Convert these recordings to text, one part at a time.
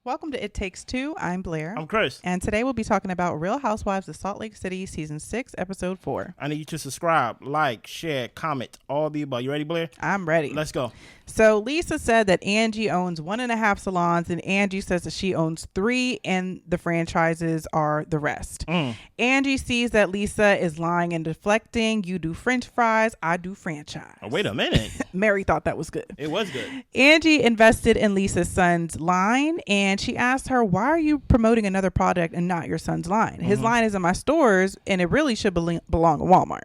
Welcome to It Takes Two. I'm Blair. I'm Chris. And today we'll be talking about Real Housewives of Salt Lake City, Season 6, Episode 4. I need you to subscribe, like, share, comment, all the above. You ready, Blair? I'm ready. Let's go. So Lisa said that Angie owns 1.5 salons, and Angie says that she owns 3, and the franchises are the rest. Angie sees that Lisa is lying and deflecting. You do French fries, I do franchise. Oh, wait a minute. Mary thought that was good. It was good. Angie invested in Lisa's son's line, and she asked her, why are you promoting another product and not your son's line? His line is in my stores, and it really should belong at Walmart.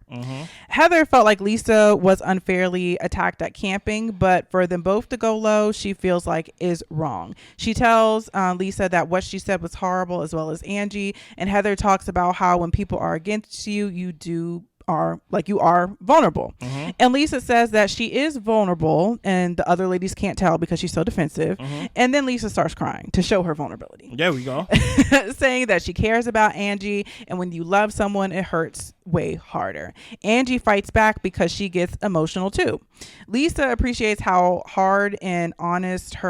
Heather felt like Lisa was unfairly attacked at camping, but for them both to go low, she feels like is wrong. She tells Lisa that what she said was horrible, as well as Angie, and Heather talks about how when people are against you, you are vulnerable. And Lisa says that she is vulnerable and the other ladies can't tell because she's so defensive. And then Lisa starts crying to show her vulnerability. There we go. Saying that she cares about Angie, and when you love someone, it hurts way harder. Angie fights back because she gets emotional too. Lisa appreciates how hard and honest she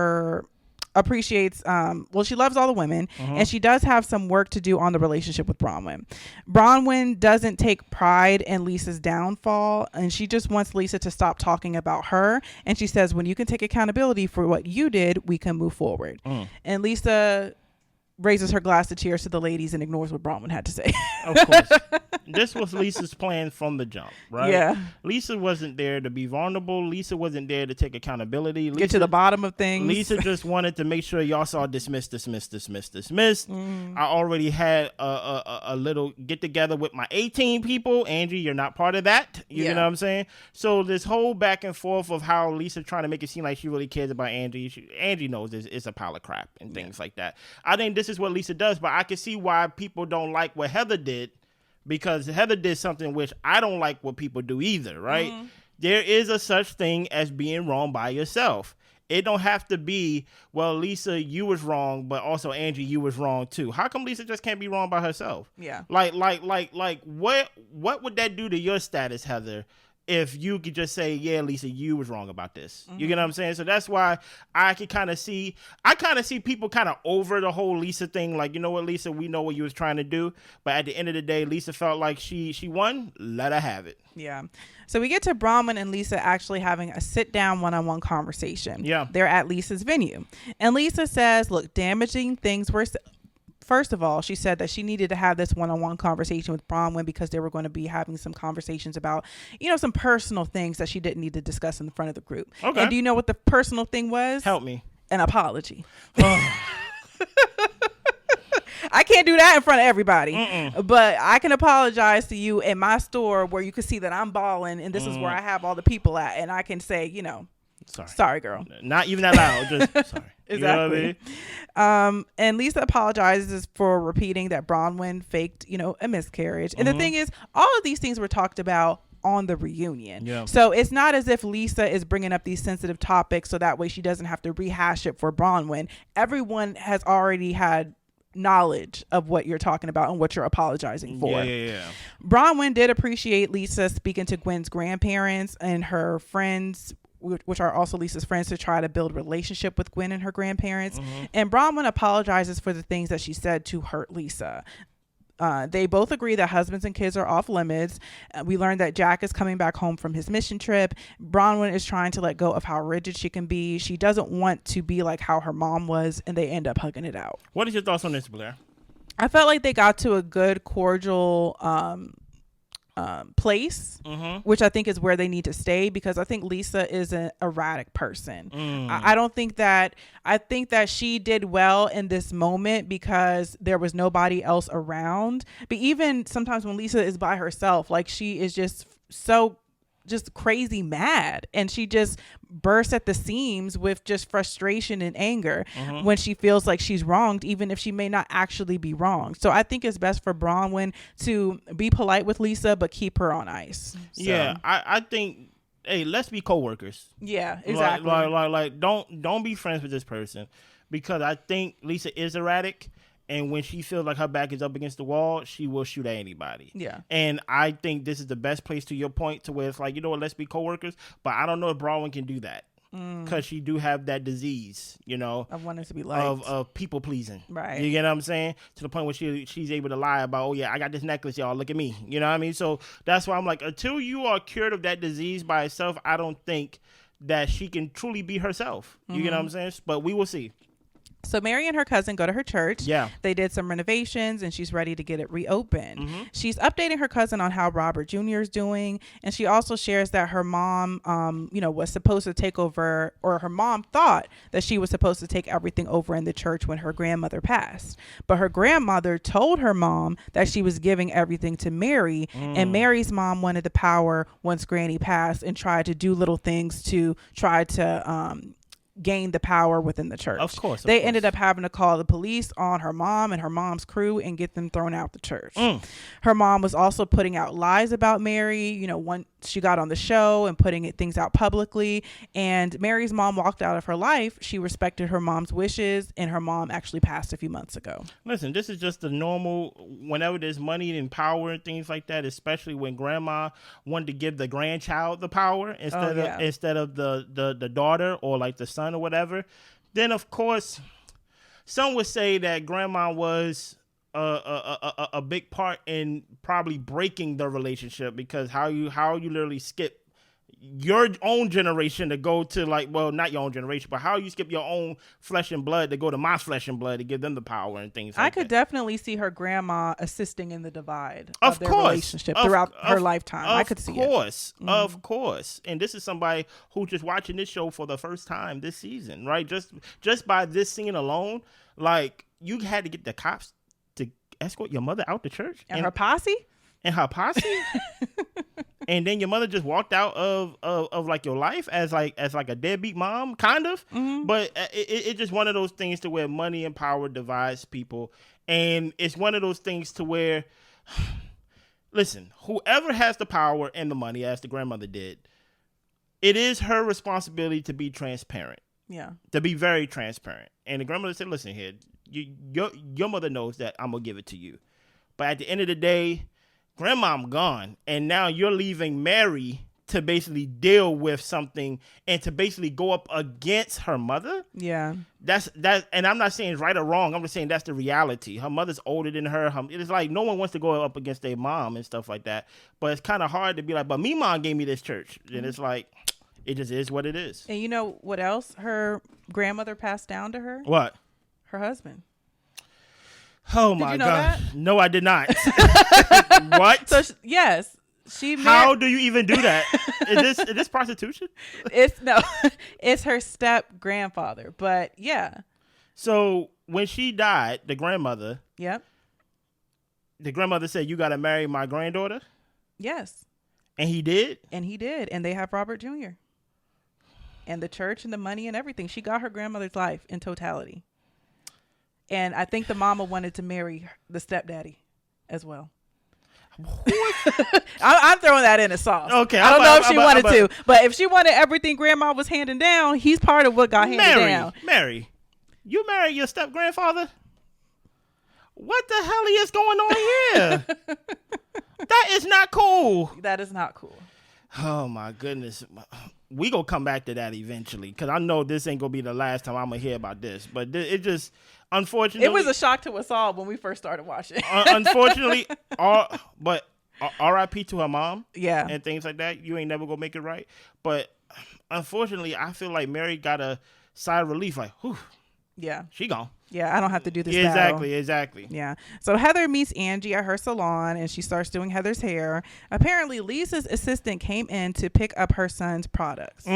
loves all the women, and she does have some work to do on the relationship with Bronwyn. Bronwyn doesn't take pride in Lisa's downfall, and she just wants Lisa to stop talking about her. And she says, when you can take accountability for what you did, we can move forward. And Lisa raises her glass of tears to the ladies and ignores what Bronwyn had to say. Of course. This was Lisa's plan from the jump, right? Yeah. Lisa wasn't there to be vulnerable. Lisa wasn't there to take accountability. Get to the bottom of things. Lisa just wanted to make sure y'all saw dismiss. I already had a little get together with my 18 people. Angie, you're not part of that. You know what I'm saying? So this whole back and forth of how Lisa trying to make it seem like she really cares about Angie. Angie knows it's a pile of crap and things like that. I think this is what Lisa does, but I can see why people don't like what Heather did, because Heather did something which I don't like what people do either, right? There is a such thing as being wrong by yourself. It don't have to be, well, Lisa, you was wrong, but also Angie, you was wrong too. How come Lisa just can't be wrong by herself? Yeah. Like what would that do to your status, Heather, if you could just say, yeah, Lisa, you was wrong about this. You get what I'm saying? So that's why I kind of see people kind of over the whole Lisa thing. Like, you know what, Lisa, we know what you was trying to do. But at the end of the day, Lisa felt like she won. Let her have it. Yeah. So we get to Bronwyn and Lisa actually having a sit-down one-on-one conversation. Yeah. They're at Lisa's venue. And Lisa says, look, damaging things were... First of all, she said that she needed to have this one-on-one conversation with Bronwyn because they were going to be having some conversations about, some personal things that she didn't need to discuss in front of the group. Okay. And do you know what the personal thing was? Help me. An apology. I can't do that in front of everybody, but I can apologize to you in my store where you can see that I'm balling and this is where I have all the people at, and I can say, sorry, girl. Not even that loud. Just sorry. Exactly. You know what I mean? And Lisa apologizes for repeating that Bronwyn faked, a miscarriage. And the thing is, all of these things were talked about on the reunion. Yeah. So it's not as if Lisa is bringing up these sensitive topics so that way she doesn't have to rehash it for Bronwyn. Everyone has already had knowledge of what you're talking about and what you're apologizing for. Yeah. Bronwyn did appreciate Lisa speaking to Gwen's grandparents and her friends, which are also Lisa's friends, to try to build a relationship with Gwen and her grandparents. And Bronwyn apologizes for the things that she said to hurt Lisa. They both agree that husbands and kids are off limits. We learned that Jack is coming back home from his mission trip. Bronwyn is trying to let go of how rigid she can be. She doesn't want to be like how her mom was, and they end up hugging it out. What is your thoughts on this, Blair? I felt like they got to a good, cordial place, which I think is where they need to stay, because I think Lisa is an erratic person. I think that she did well in this moment because there was nobody else around. But even sometimes when Lisa is by herself, like, she is just crazy mad, and she just bursts at the seams with just frustration and anger when she feels like she's wronged, even if she may not actually be wronged. So I think it's best for Bronwyn to be polite with Lisa but keep her on ice. So. Yeah, I think, hey, let's be co-workers. Yeah, exactly. Like don't be friends with this person, because I think Lisa is erratic. And when she feels like her back is up against the wall, she will shoot at anybody. Yeah. And I think this is the best place, to your point, to where it's like, you know what, let's be coworkers. But I don't know if Bronwyn can do that. because she do have that disease, of wanting to be liked, of people pleasing. Right. You get what I'm saying? To the point where she's able to lie about, oh yeah, I got this necklace, y'all. Look at me. You know what I mean? So that's why I'm like, until you are cured of that disease by itself, I don't think that she can truly be herself. You get what I'm saying? But we will see. So Mary and her cousin go to her church. Yeah. They did some renovations and she's ready to get it reopened. She's updating her cousin on how Robert Jr. is doing. And she also shares that her mom, was supposed to take over, or her mom thought that she was supposed to take everything over in the church when her grandmother passed. But her grandmother told her mom that she was giving everything to Mary. And Mary's mom wanted the power once Granny passed and tried to do little things to try to, gain the power within the church. Of course. They ended up having to call the police on her mom and her mom's crew and get them thrown out the church. Her mom was also putting out lies about Mary, once she got on the show and putting things out publicly. And Mary's mom walked out of her life. She respected her mom's wishes, and her mom actually passed a few months ago. Listen, this is just the normal, whenever there's money and power and things like that, especially when grandma wanted to give the grandchild the power instead of the daughter or like the son or whatever. Then of course, some would say that grandma was a big part in probably breaking the relationship, because how you literally skip your own generation to go to not your own generation, but how you skip your own flesh and blood to go to my flesh and blood to give them the power and things like that. I could definitely see her grandma assisting in the divide of their relationship throughout her lifetime. I could see it. Of course. And this is somebody who's just watching this show for the first time this season, right? Just by this scene alone, like, you had to get the cops to escort your mother out the church. And her posse? And her posse? And then your mother just walked out of like your life as a deadbeat mom, kind of. But it's just one of those things to where money and power divides people. And it's one of those things to where, listen, whoever has the power and the money, as the grandmother did, it is her responsibility to be transparent. Yeah. To be very transparent. And the grandmother said, listen here, your mother knows that I'm going to give it to you. But at the end of the day, grandma, I'm gone. And now you're leaving Mary to basically deal with something and to basically go up against her mother. Yeah. That's and I'm not saying it's right or wrong. I'm just saying that's the reality. Her mother's older than her. It's like no one wants to go up against their mom and stuff like that. But it's kind of hard to be like, but me mom gave me this church. And it's like, it just is what it is. And you know what else her grandmother passed down to her? What? Her husband. Oh my God! No, I did not. What? So yes, she. How do you even do that? Is this prostitution? It's her step grandfather. But yeah. So when she died, the grandmother. Yep. The grandmother said, "You got to marry my granddaughter." Yes. And he did. And they have Robert Jr. And the church and the money and everything. She got her grandmother's life in totality. And I think the mama wanted to marry the stepdaddy as well. I'm throwing that in a sauce. Okay. I don't know if she wanted to. But if she wanted everything grandma was handing down, he's part of what got handed down. Mary, you married your step-grandfather? What the hell is going on here? That is not cool. That is not cool. Oh, my goodness. We going to come back to that eventually, because I know this ain't going to be the last time I'm going to hear about this. But it just, unfortunately. It was a shock to us all when we first started watching. Unfortunately, but RIP to her mom. Yeah. And things like that. You ain't never going to make it right. But unfortunately, I feel like Mary got a sigh of relief. Like, whew. Yeah. She gone. Yeah, I don't have to do this. Exactly. Yeah. So Heather meets Angie at her salon and she starts doing Heather's hair. Apparently, Lisa's assistant came in to pick up her son's products.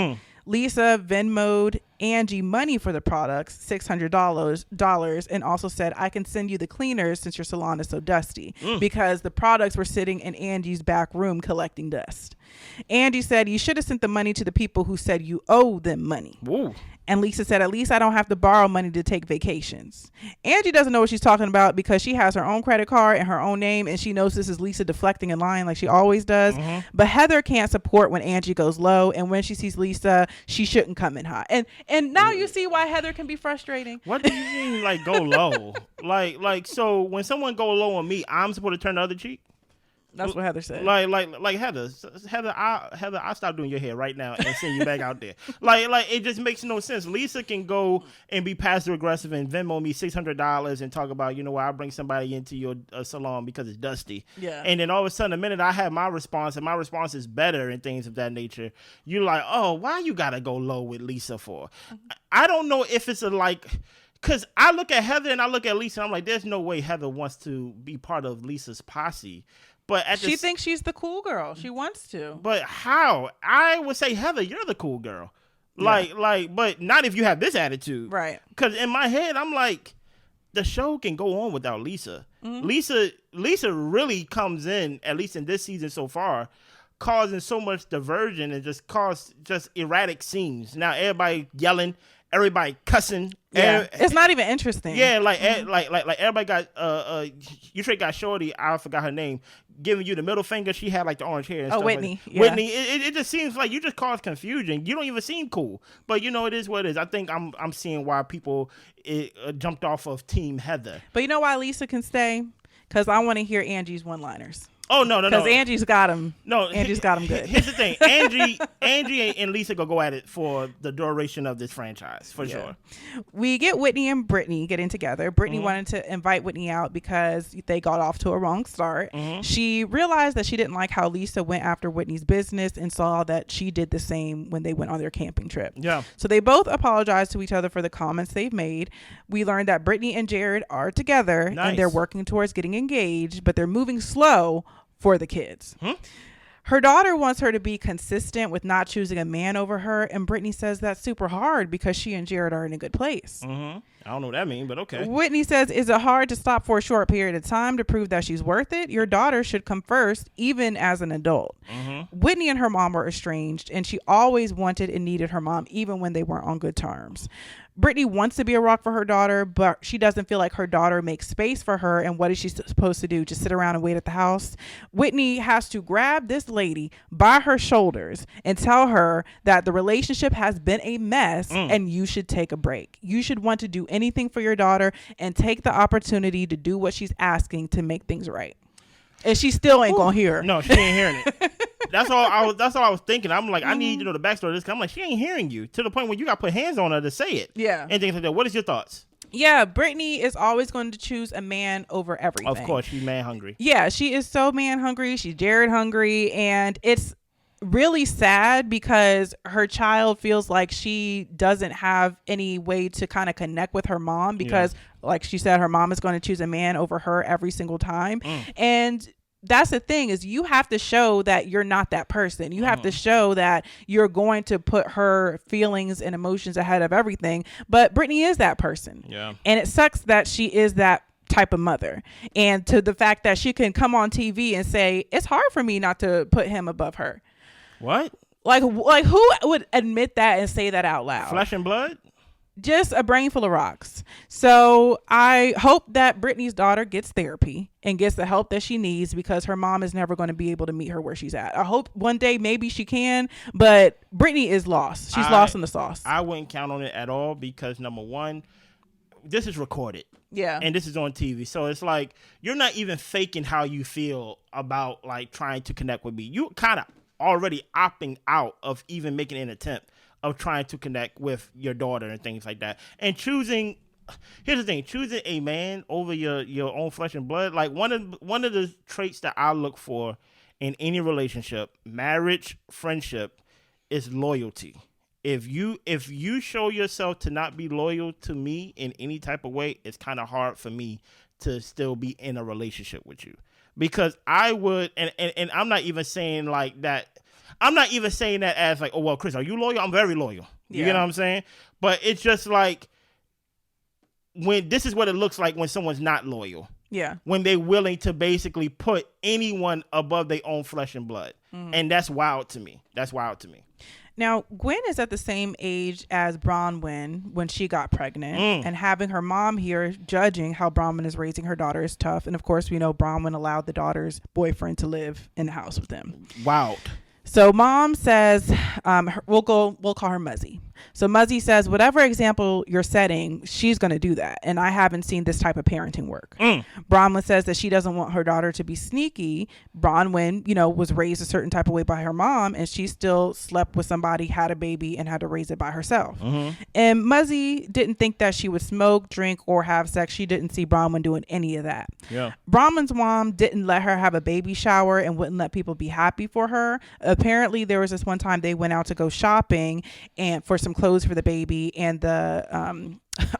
Lisa Venmo'd Angie money for the products, $600, and also said, I can send you the cleaners since your salon is so dusty, because the products were sitting in Angie's back room collecting dust. Angie said, you should have sent the money to the people who said you owe them money. Woo. And Lisa said, at least I don't have to borrow money to take vacations. Angie doesn't know what she's talking about because she has her own credit card and her own name, and she knows this is Lisa deflecting and lying like she always does. But Heather can't support when Angie goes low, and when she sees Lisa, she shouldn't come in high. And now you see why Heather can be frustrating. What do you mean, like, go low? like so when someone go low on me, I'm supposed to turn the other cheek? That's what Heather said. Like Heather, I stop doing your hair right now and send you back out there. Like it just makes no sense. Lisa can go and be passive aggressive and Venmo me $600 and talk about, you know what, I'll bring somebody into your salon because it's dusty. Yeah. And then all of a sudden, the minute I have my response and my response is better and things of that nature, you're like, oh, why you gotta go low with Lisa for? I don't know if it's because I look at Heather and I look at Lisa and I'm like, there's no way Heather wants to be part of Lisa's posse. But she thinks she's the cool girl. She wants to. But how? I would say, Heather, you're the cool girl. But not if you have this attitude. Right. Because in my head, I'm like, the show can go on without Lisa. Mm-hmm. Lisa really comes in, at least in this season so far, causing so much diversion and just erratic scenes. Now everybody yelling, everybody cussing. Yeah, it's not even interesting. Yeah, like everybody got you straight got Shorty, I forgot her name, giving you the middle finger. She had like the orange hair and stuff. Whitney. Like, Whitney. It just seems like you just cause confusion. You don't even seem cool. But you know, it is what it is. I think I'm seeing why people jumped off of Team Heather. But you know why Lisa can stay? Because I want to hear Angie's one-liners. Oh, no. Because Angie's got him. No, Angie's got him good. Here's the thing. Angie and Lisa go at it for the duration of this franchise, for sure. We get Whitney and Britani getting together. Britani wanted to invite Whitney out because they got off to a wrong start. Mm-hmm. She realized that she didn't like how Lisa went after Whitney's business and saw that she did the same when they went on their camping trip. Yeah. So they both apologized to each other for the comments they've made. We learned that Britani and Jared are together and they're working towards getting engaged, but they're moving slow for the kids. Her daughter wants her to be consistent with not choosing a man over her, and Britani says that's super hard because she and Jared are in a good place. I don't know what that means, but okay. Whitney says, is it hard to stop for a short period of time to prove that she's worth it? Your daughter should come first, even as an adult. Whitney and her mom were estranged, and she always wanted and needed her mom, even when they weren't on good terms. Britani wants to be a rock for her daughter, but she doesn't feel like her daughter makes space for her. And what is she supposed to do? Just sit around and wait at the house? Whitney has to grab this lady by her shoulders and tell her that the relationship has been a mess and you should take a break. You should want to do anything for your daughter and take the opportunity to do what she's asking to make things right. And she still ain't gonna hear her. No, she ain't hearing it. That's all I was thinking. I'm like, I need to know the backstory of this. 'Cause I'm like, she ain't hearing you to the point where you got to put hands on her to say it. Yeah. And things like that. What is your thoughts? Yeah, Britani is always going to choose a man over everything. Of course, she's man hungry. Yeah, she is so man hungry. She's Jared hungry. And it's really sad because her child feels like she doesn't have any way to kind of connect with her mom because like she said, her mom is going to choose a man over her every single time. And that's the thing is you have to show that you're not that person. You have to show that you're going to put her feelings and emotions ahead of everything. But Britani is that person. Yeah. And it sucks that she is that type of mother. And to the fact that she can come on TV and say, it's hard for me not to put him above her. What? Like who would admit that and say that out loud? Flesh and blood? Just a brain full of rocks. So I hope that Britani's daughter gets therapy and gets the help that she needs because her mom is never going to be able to meet her where she's at. I hope one day maybe she can, but Britani is lost. She's lost in the sauce. I wouldn't count on it at all because number one, this is recorded. Yeah. And this is on TV. So it's like, you're not even faking how you feel about like trying to connect with me. You kind of already opting out of even making an attempt of trying to connect with your daughter and things like that. And choosing a man over your own flesh and blood, like one of the traits that I look for in any relationship, marriage, friendship, is loyalty. If you show yourself to not be loyal to me in any type of way, it's kind of hard for me to still be in a relationship with you. Because I would, and I'm not even saying like that. I'm not even saying that as like, oh, well, Chris, are you loyal? I'm very loyal. You get what I'm saying? But it's just like when this is what it looks like when someone's not loyal. Yeah. When they're willing to basically put anyone above their own flesh and blood. And that's wild to me. Now, Gwen is at the same age as Bronwyn when she got pregnant, and having her mom here judging how Bronwyn is raising her daughter is tough. And of course, we know Bronwyn allowed the daughter's boyfriend to live in the house with them. Wild. So mom says, we'll call her Muzzy. So Muzzy says, whatever example you're setting, she's going to do that. And I haven't seen this type of parenting work. Bronwyn says that she doesn't want her daughter to be sneaky. Bronwyn, was raised a certain type of way by her mom, and she still slept with somebody, had a baby, and had to raise it by herself. And Muzzy didn't think that she would smoke, drink, or have sex. She didn't see Bronwyn doing any of that. Yeah. Bronwyn's mom didn't let her have a baby shower and wouldn't let people be happy for her. Apparently, there was this one time they went out to go shopping and for some clothes for the baby, and the I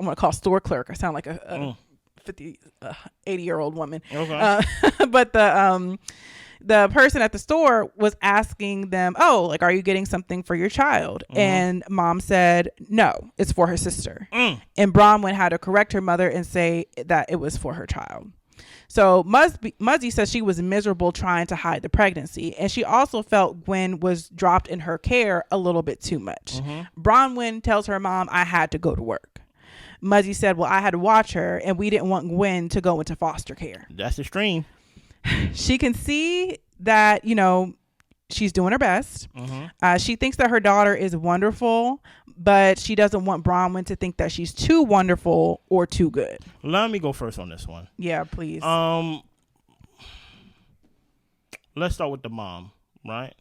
want to call store clerk. I sound like a 80-year-old woman. Okay. But the person at the store was asking them, are you getting something for your child? And mom said, no, it's for her sister. And Bronwyn had to correct her mother and say that it was for her child. So Muzzy says she was miserable trying to hide the pregnancy. And she also felt Gwen was dropped in her care a little bit too much. Bronwyn tells her mom, I had to go to work. Muzzy said, well, I had to watch her, and we didn't want Gwen to go into foster care. That's extreme. She can see that, she's doing her best. She thinks that her daughter is wonderful, but she doesn't want Bronwyn to think that she's too wonderful or too good. Let me go first on this one. Yeah, please. Let's start with the mom, right?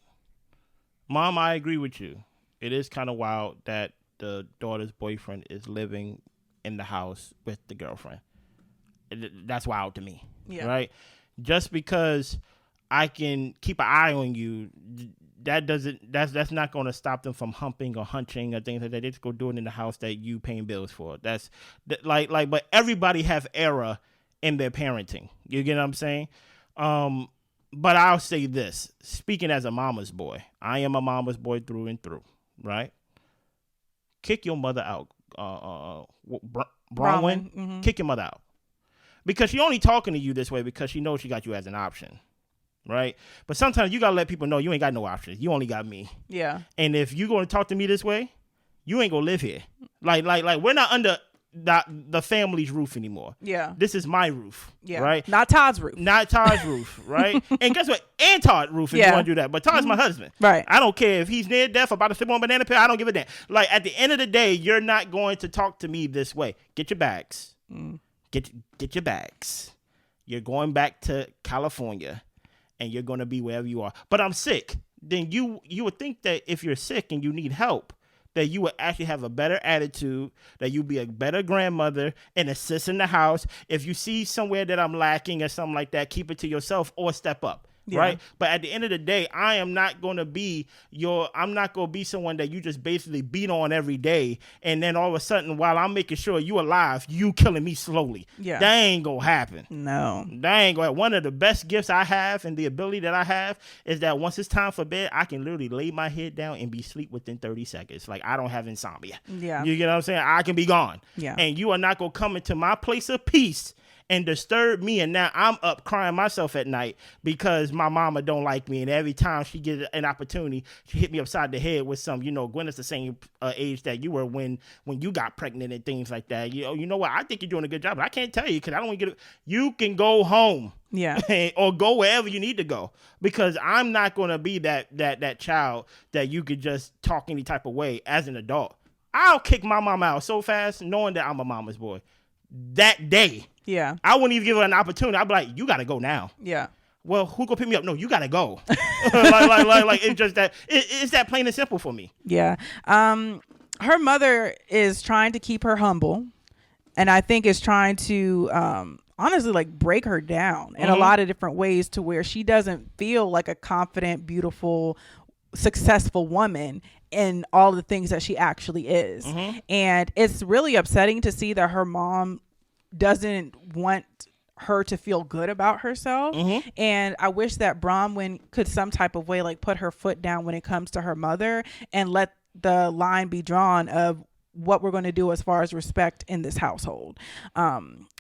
Mom, I agree with you. It is kind of wild that the daughter's boyfriend is living in the house with the girlfriend. That's wild to me, right? Just because I can keep an eye on you, that's not going to stop them from humping or hunching or things like that. They just go do it in the house that you paying bills for. But everybody has error in their parenting. You get what I'm saying? But I'll say this, speaking as a mama's boy, I am a mama's boy through and through, right? Kick your mother out. Bronwyn, kick your mother out. Because she only talking to you this way because she knows she got you as an option, right? But sometimes you got to let people know you ain't got no options. You only got me. Yeah. And if you going to talk to me this way, you ain't going to live here. Like we're not under the family's roof anymore. Yeah. This is my roof. Yeah. Right? Not Todd's roof. Not Todd's roof, right? And guess what? And Todd's roof if you want to do that. But Todd's my husband. Right. I don't care if he's near death, about to slip on a banana peel. I don't give a damn. Like, at the end of the day, you're not going to talk to me this way. Get your bags. Get your bags. You're going back to California, and you're going to be wherever you are. But I'm sick. Then you would think that if you're sick and you need help, that you would actually have a better attitude, that you'd be a better grandmother and assist in the house. If you see somewhere that I'm lacking or something like that, keep it to yourself or step up. Yeah. Right. But at the end of the day, I am not going to be I'm not going to be someone that you just basically beat on every day. And then all of a sudden, while I'm making sure you alive, you killing me slowly. Yeah. That ain't going to happen. No. That ain't going to happen. One of the best gifts I have and the ability that I have is that once it's time for bed, I can literally lay my head down and be asleep within 30 seconds. Like, I don't have insomnia. Yeah. You get what I'm saying? I can be gone. Yeah. And you are not going to come into my place of peace and disturb me, and now I'm up crying myself at night because my mama don't like me, and every time she gets an opportunity, she hit me upside the head with some, Gwen is the same age that you were when you got pregnant and things like that. You know what? I think you're doing a good job, but I can't tell you because I don't want to get it. You can go home. Yeah. Or go wherever you need to go, because I'm not going to be that child that you could just talk any type of way as an adult. I'll kick my mama out so fast knowing that I'm a mama's boy. That day. Yeah. I wouldn't even give her an opportunity. I'd be like, you got to go now. Yeah. Well, who gonna pick me up? No, you got to go. like it's just that. It's that plain and simple for me. Yeah. Her mother is trying to keep her humble, and I think is trying to honestly like break her down in a lot of different ways to where she doesn't feel like a confident, beautiful, successful woman in all the things that she actually is. And it's really upsetting to see that her mom doesn't want her to feel good about herself. And I wish that Bronwyn could some type of way like put her foot down when it comes to her mother and let the line be drawn of what we're going to do as far as respect in this household.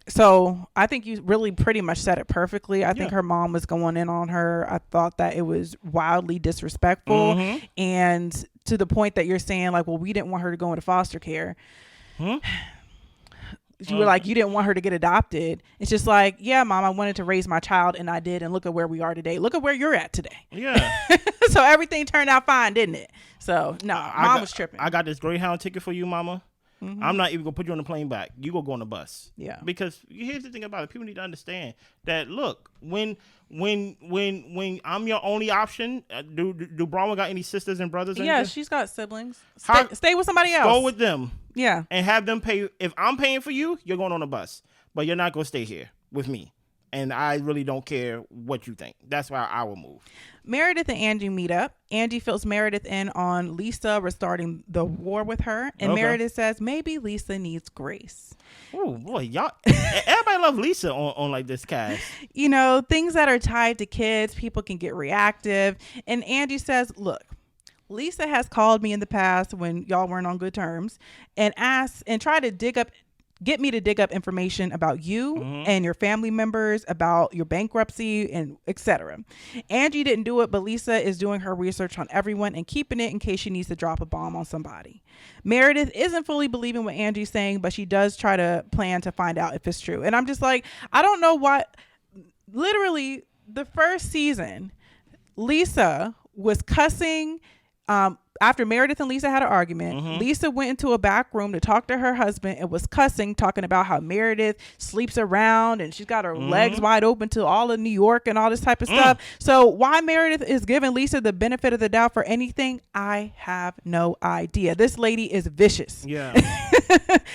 So I think you really pretty much said it perfectly. I think her mom was going in on her. I thought that it was wildly disrespectful, and to the point that you're saying like, well, we didn't want her to go into foster care. you were like, you didn't want her to get adopted. It's just like, yeah, Mom, I wanted to raise my child, and I did, and look at where we are today. Look at where you're at today. Yeah. So everything turned out fine, didn't it? So no, Mom was tripping. I got this Greyhound ticket for you, Mama. Mm-hmm. I'm not even gonna put you on the plane back. You go on the bus. Yeah. Because here's the thing about it. People need to understand that. Look, when I'm your only option, do Bronwyn got any sisters and brothers? Yeah, she's got siblings. Stay with somebody else. Go with them. Yeah. And have them pay. If I'm paying for you, you're going on a bus, but you're not gonna stay here with me. And I really don't care what you think. That's why I will move. Meredith and Angie meet up. Angie fills Meredith in on Lisa restarting the war with her. And Meredith says maybe Lisa needs grace. Oh, boy. Y'all, everybody love Lisa on like this cast. You know, things that are tied to kids, people can get reactive. And Angie says, look, Lisa has called me in the past when y'all weren't on good terms and asked and tried to get me to dig up information about you and your family members, about your bankruptcy, and etc. Angie didn't do it, but Lisa is doing her research on everyone and keeping it in case she needs to drop a bomb on somebody. Meredith isn't fully believing what Angie's saying, but she does try to plan to find out if it's true. And I'm just like, I don't know what. Literally, the first season, Lisa was cussing. After Meredith and Lisa had an argument, Lisa went into a back room to talk to her husband and was cussing, talking about how Meredith sleeps around and she's got her legs wide open to all of New York and all this type of stuff. So why Meredith is giving Lisa the benefit of the doubt for anything, I have no idea. This lady is vicious. Yeah.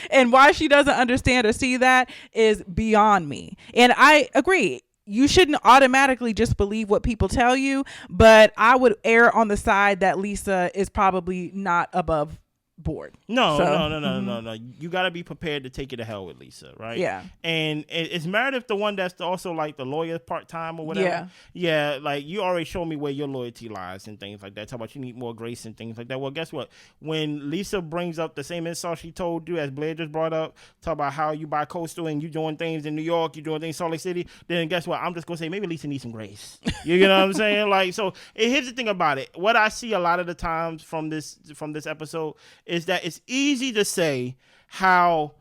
And why she doesn't understand or see that is beyond me. And I agree. You shouldn't automatically just believe what people tell you, but I would err on the side that Lisa is probably not above board. No. You got to be prepared to take it to hell with Lisa, right? Yeah. And is Meredith the one that's also like the lawyer part-time or whatever? Yeah. Yeah, like you already showed me where your loyalty lies and things like that. Talk about you need more grace and things like that. Well, guess what? When Lisa brings up the same insult she told you, as Blair just brought up, talk about how you buy coastal and you doing things in New York, you doing things in Salt Lake City, then guess what? I'm just going to say maybe Lisa needs some grace. You know what I'm saying? Like, so here's the thing about it. What I see a lot of the times from this episode is that it's easy to say how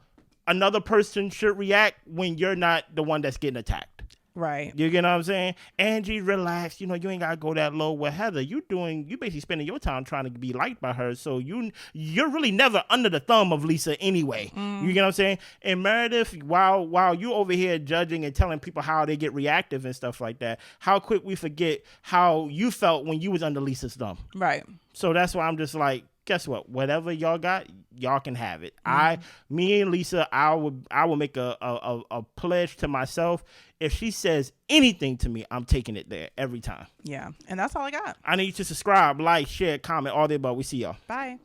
another person should react when you're not the one that's getting attacked. Right. You get what I'm saying? Angie, relax. You know, you ain't got to go that low. With Heather, you basically spending your time trying to be liked by her. So you're really never under the thumb of Lisa anyway. You get what I'm saying? And Meredith, while you over here judging and telling people how they get reactive and stuff like that, how quick we forget how you felt when you was under Lisa's thumb. Right. So that's why I'm just like, guess what? Whatever y'all got, y'all can have it. Me and Lisa, I will make a pledge to myself. If she says anything to me, I'm taking it there every time. Yeah. And that's all I got. I need you to subscribe, like, share, comment, all the above. We see y'all. Bye.